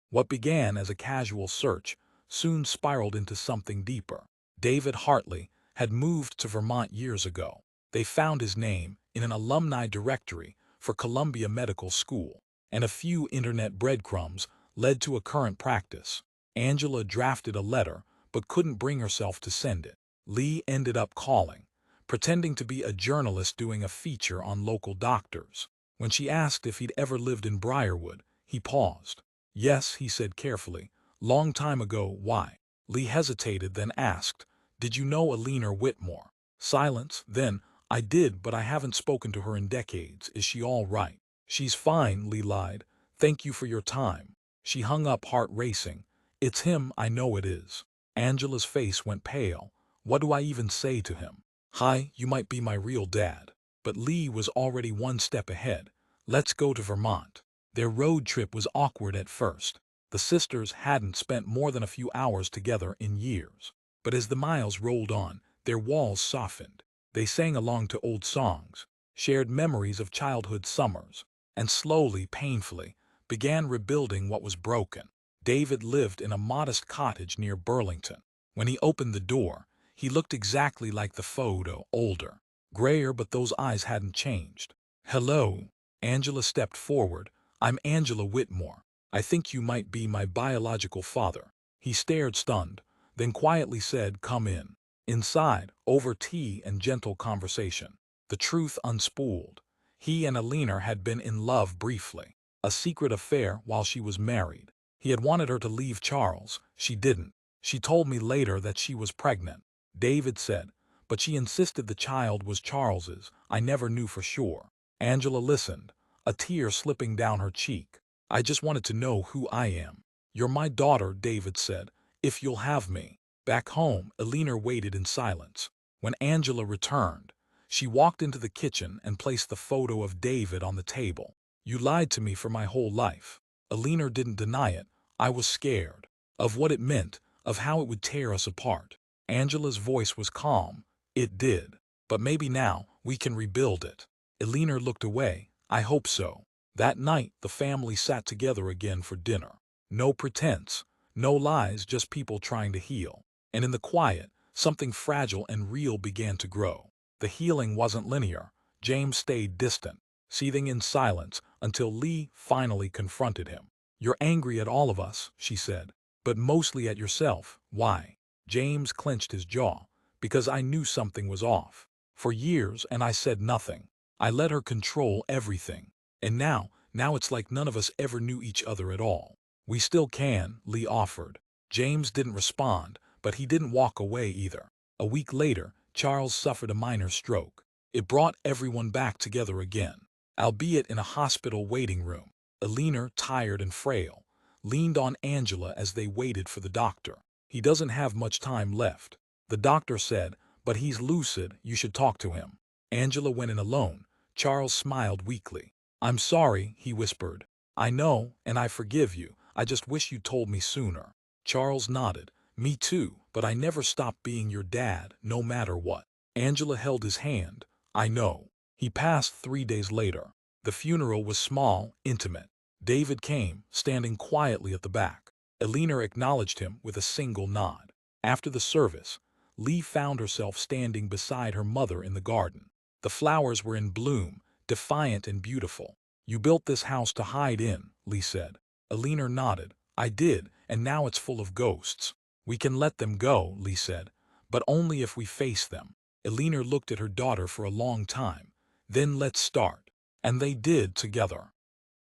What began as a casual search soon spiraled into something deeper. David Hartley had moved to Vermont years ago. They found his name in an alumni directory for Columbia Medical School, and a few internet breadcrumbs led to a current practice. Angela drafted a letter but couldn't bring herself to send it. Lee ended up calling, pretending to be a journalist doing a feature on local doctors. When she asked if he'd ever lived in Briarwood, he paused. Yes, he said carefully. Long time ago. Why? Lee hesitated, then asked, did you know Alina Whitmore? Silence. Then, I did, but I haven't spoken to her in decades. Is she all right? She's fine, Lee lied. Thank you for your time. She hung up, heart racing. It's him, I know it is. Angela's face went pale. What do I even say to him? Hi, you might be my real dad. But Lee was already one step ahead. Let's go to Vermont. Their road trip was awkward at first. The sisters hadn't spent more than a few hours together in years. But as the miles rolled on, their walls softened. They sang along to old songs, shared memories of childhood summers, and slowly, painfully, began rebuilding what was broken. David lived in a modest cottage near Burlington. When he opened the door, he looked exactly like the photo, older, grayer, but those eyes hadn't changed. Hello. Angela stepped forward. I'm Angela Whitmore. I think you might be my biological father. He stared stunned, then quietly said, come in. Inside, over tea and gentle conversation, the truth unspooled. He and Alina had been in love briefly, a secret affair while she was married. He had wanted her to leave Charles. She didn't. She told me later that she was pregnant, David said, but she insisted the child was Charles's. I never knew for sure. Angela listened, a tear slipping down her cheek. I just wanted to know who I am. You're my daughter, David said, if you'll have me. Back home, Alina waited in silence. When Angela returned, she walked into the kitchen and placed the photo of David on the table. You lied to me for my whole life. Alina didn't deny it. I was scared. Of what it meant, of how it would tear us apart. Angela's voice was calm. It did. But maybe now, we can rebuild it. Alina looked away. I hope so. That night, the family sat together again for dinner. No pretense, no lies, just people trying to heal. And in the quiet, something fragile and real began to grow. The healing wasn't linear. James stayed distant, seething in silence until Lee finally confronted him. You're angry at all of us, she said, but mostly at yourself. Why? James clenched his jaw. Because I knew something was off. For years, and I said nothing. I let her control everything. And now it's like none of us ever knew each other at all. We still can, Lee offered. James didn't respond, but he didn't walk away either. A week later, Charles suffered a minor stroke. It brought everyone back together again, albeit in a hospital waiting room. Alina, tired and frail, leaned on Angela as they waited for the doctor. He doesn't have much time left, the doctor said, but he's lucid, you should talk to him. Angela went in alone. Charles smiled weakly. I'm sorry, he whispered. I know, and I forgive you. I just wish you told me sooner. Charles nodded. Me too, but I never stopped being your dad, no matter what. Angela held his hand. I know. He passed 3 days later. The funeral was small, intimate. David came, standing quietly at the back. Alina acknowledged him with a single nod. After the service, Lee found herself standing beside her mother in the garden. The flowers were in bloom, defiant and beautiful. You built this house to hide in, Lee said. Alina nodded. I did, and now it's full of ghosts. We can let them go, Lee said, but only if we face them. Alina looked at her daughter for a long time. Then let's start. And they did together.